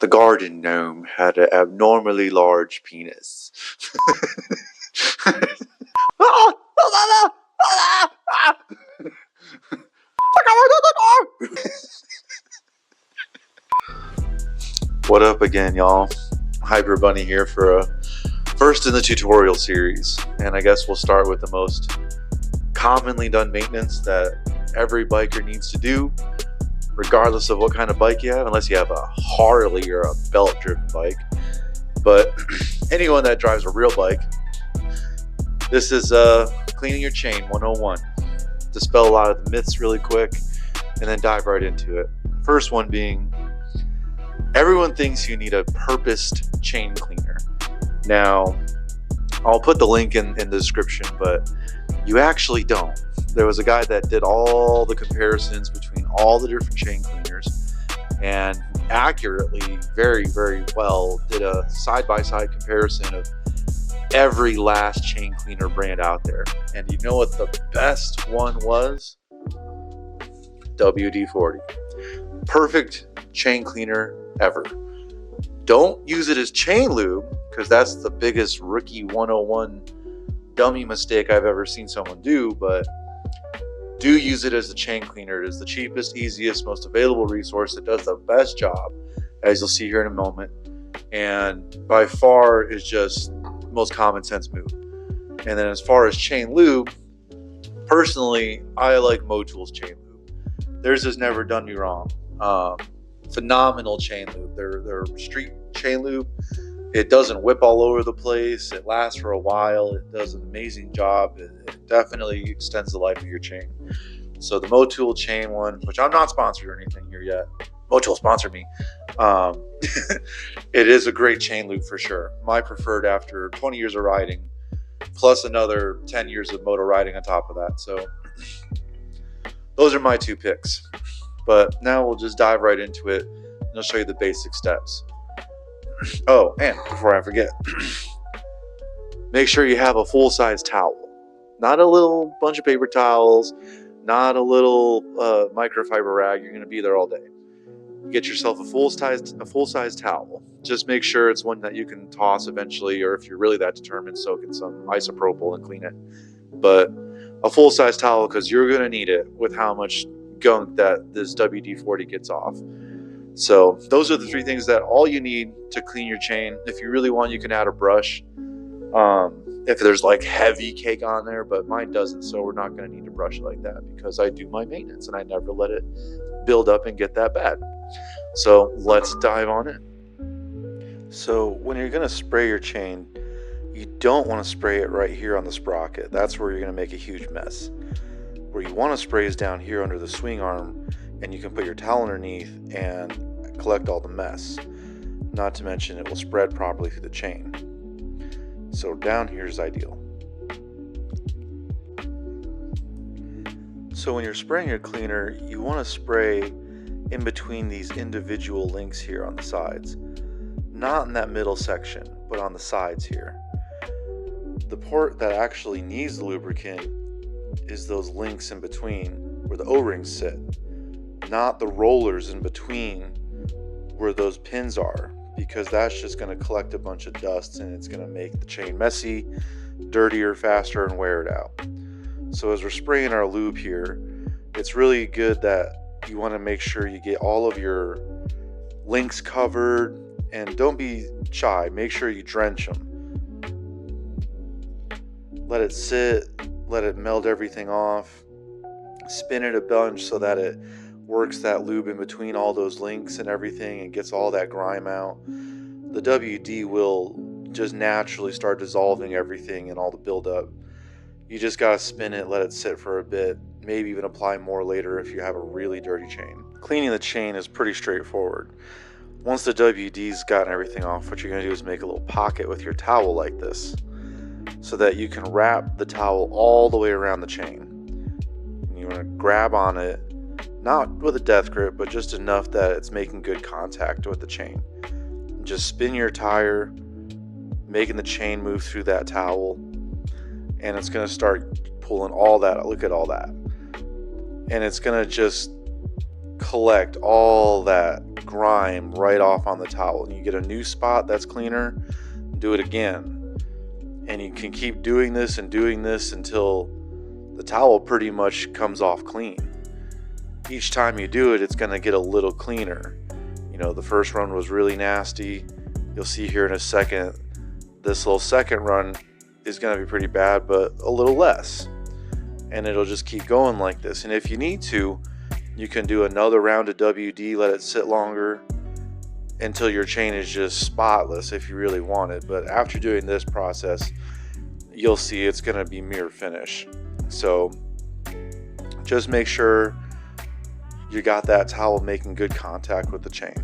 The garden gnome had an abnormally large penis. What up again, y'all? Hyper Bunny here for a first in the tutorial series, and I guess we'll start with the most commonly done maintenance that every biker needs to do, regardless of what kind of bike you have, unless you have a Harley or a belt-driven bike. But anyone that drives a real bike, this is cleaning your chain 101. Dispel a lot of the myths really quick, and then dive right into it. First one being, everyone thinks you need a purposed chain cleaner. Now, I'll put the link in the description, but you actually don't. There was a guy that did all the comparisons between all the different chain cleaners and accurately, very, very well, did a side-by-side comparison of every last chain cleaner brand out there. And you know what the best one was? WD-40. Perfect chain cleaner ever. Don't use it as chain lube, because that's the biggest rookie 101 dummy mistake I've ever seen someone do, but do use it as a chain cleaner. It is the cheapest, easiest, most available resource. It does the best job, as you'll see here in a moment, and by far is just the most common sense move. And then as far as chain lube, personally, I like Motool's chain lube. Theirs has never done me wrong. Phenomenal chain lube. Their street chain lube, it doesn't whip all over the place. It lasts for a while. It does an amazing job. It definitely extends the life of your chain. So the Motool chain one, which I'm not sponsored or anything here yet. Motool sponsored me. It is a great chain lube for sure. My preferred after 20 years of riding, plus another 10 years of moto riding on top of that. So those are my two picks. But now we'll just dive right into it, and I'll show you the basic steps. Oh, and before I forget, make sure you have a full-size towel. Not a little bunch of paper towels, not a little microfiber rag. You're going to be there all day. Get yourself a full-size towel. Just make sure it's one that you can toss eventually, or if you're really that determined, soak in some isopropyl and clean it. But a full-size towel, because you're going to need it with how much gunk that this WD-40 gets off. So those are the three things that all you need to clean your chain. If you really want, you can add a brush if there's like heavy cake on there, but mine doesn't, so we're not going to need to brush it like that because I do my maintenance and I never let it build up and get that bad. So let's dive on in. So when you're going to spray your chain, you don't want to spray it right here on the sprocket. That's where you're going to make a huge mess. Where you want to spray is down here under the swing arm, and you can put your towel underneath and collect all the mess. Not to mention it will spread properly through the chain. So down here is ideal. So when you're spraying your cleaner, you want to spray in between these individual links here on the sides. Not in that middle section, but on the sides here. The part that actually needs the lubricant is those links in between where the O-rings sit, not the rollers in between where those pins are, because that's just going to collect a bunch of dust and it's going to make the chain messy, dirtier, faster, and wear it out. So as we're spraying our lube here, it's really good that you want to make sure you get all of your links covered, and don't be shy, make sure you drench them. Let it sit, let it melt everything off, spin it a bunch so that it works that lube in between all those links and everything and gets all that grime out. The WD will just naturally start dissolving everything and all the buildup. You just gotta spin it, let it sit for a bit, maybe even apply more later if you have a really dirty chain. Cleaning the chain is pretty straightforward. Once the WD's gotten everything off, what you're gonna do is make a little pocket with your towel like this, so that you can wrap the towel all the way around the chain. And you want to grab on it, not with a death grip, but just enough that it's making good contact with the chain. And just spin your tire, making the chain move through that towel, and it's going to start pulling all that. Look at all that. And it's going to just collect all that grime right off on the towel, and you get a new spot that's cleaner, do it again. And you can keep doing this until the towel pretty much comes off clean. Each time you do it, it's going to get a little cleaner. You know, the first run was really nasty. You'll see here in a second, this little second run is going to be pretty bad, but a little less. And it'll just keep going like this. And if you need to, you can do another round of WD, let it sit longer until your chain is just spotless if you really want it. But after doing this process, you'll see it's going to be mirror finish. So just make sure you got that towel making good contact with the chain.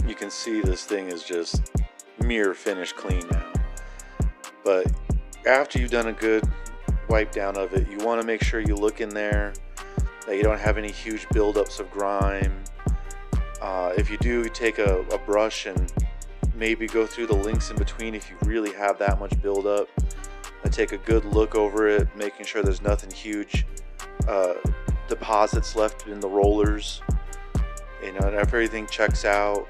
You can see this thing is just mirror finish clean now. But after you've done a good wipe down of it, you want to make sure you look in there that you don't have any huge buildups of grime. If you do, take a brush and maybe go through the links in between if you really have that much buildup, and take a good look over it, making sure there's nothing huge deposits left in the rollers. You know, and if everything checks out,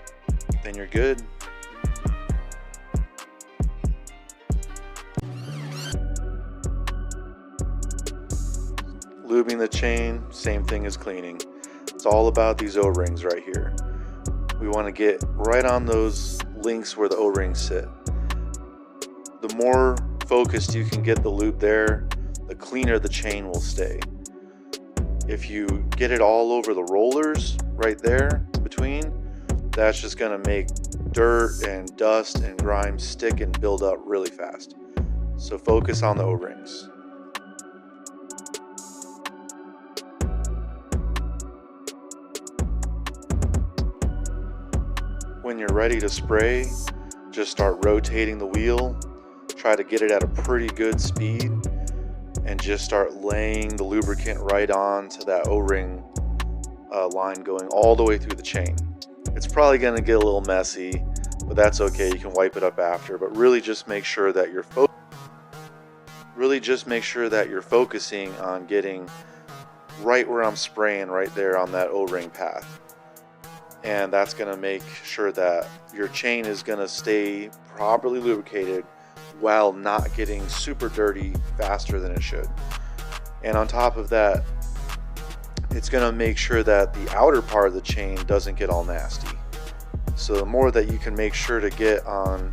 then you're good. Lubing the chain, same thing as cleaning. It's all about these O-rings right here. We want to get right on those links where the O-rings sit. The more focused you can get the lube there, the cleaner the chain will stay. If you get it all over the rollers right there between, that's just going to make dirt and dust and grime stick and build up really fast. So focus on the O-rings. When you're ready to spray, just start rotating the wheel. Try to get it at a pretty good speed and just start laying the lubricant right on to that O-ring line going all the way through the chain. It's probably going to get a little messy, but that's okay. You can wipe it up after. But really just make sure that you're focusing on getting right where I'm spraying, right there on that O-ring path. And that's going to make sure that your chain is going to stay properly lubricated while not getting super dirty faster than it should. And on top of that, it's going to make sure that the outer part of the chain doesn't get all nasty. So the more that you can make sure to get on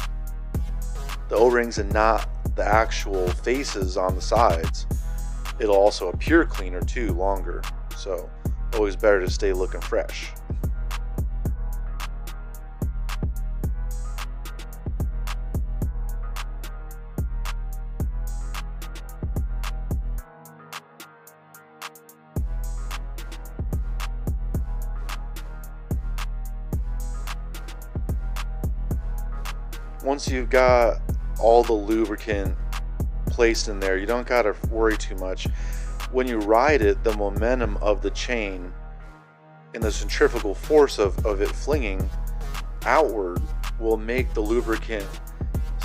the O-rings and not the actual faces on the sides, it'll also appear cleaner too, longer. So always better to stay looking fresh. Once you've got all the lubricant placed in there, you don't got to worry too much. When you ride it, the momentum of the chain and the centrifugal force of it flinging outward will make the lubricant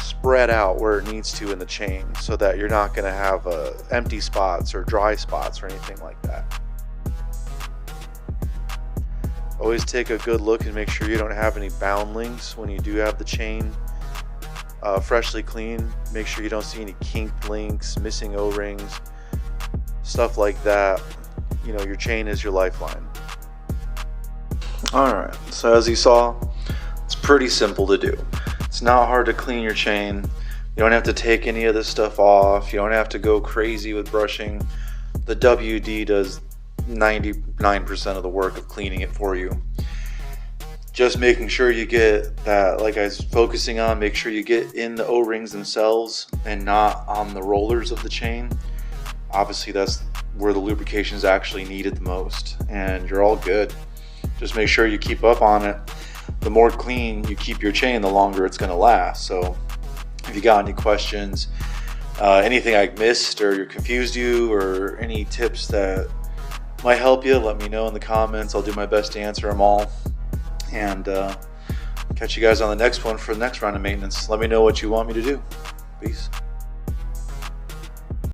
spread out where it needs to in the chain, so that you're not going to have empty spots or dry spots or anything like that. Always take a good look and make sure you don't have any bound links when you do have the chain freshly clean. Make sure you don't see any kinked links, missing O-rings, stuff like that. You know, your chain is your lifeline. Alright, so as you saw, it's pretty simple to do. It's not hard to clean your chain. You don't have to take any of this stuff off. You don't have to go crazy with brushing. The WD does 99% of the work of cleaning it for you. Just making sure you get that, like I was focusing on, make sure you get in the O-rings themselves and not on the rollers of the chain. Obviously that's where the lubrication is actually needed the most, and you're all good. Just make sure you keep up on it. The more clean you keep your chain, the longer it's going to last. So if you got any questions, anything I missed or you're confused or any tips that might help you, let me know in the comments. I'll do my best to answer them all. And catch you guys on the next one for the next round of maintenance. Let me know what you want me to do. Peace.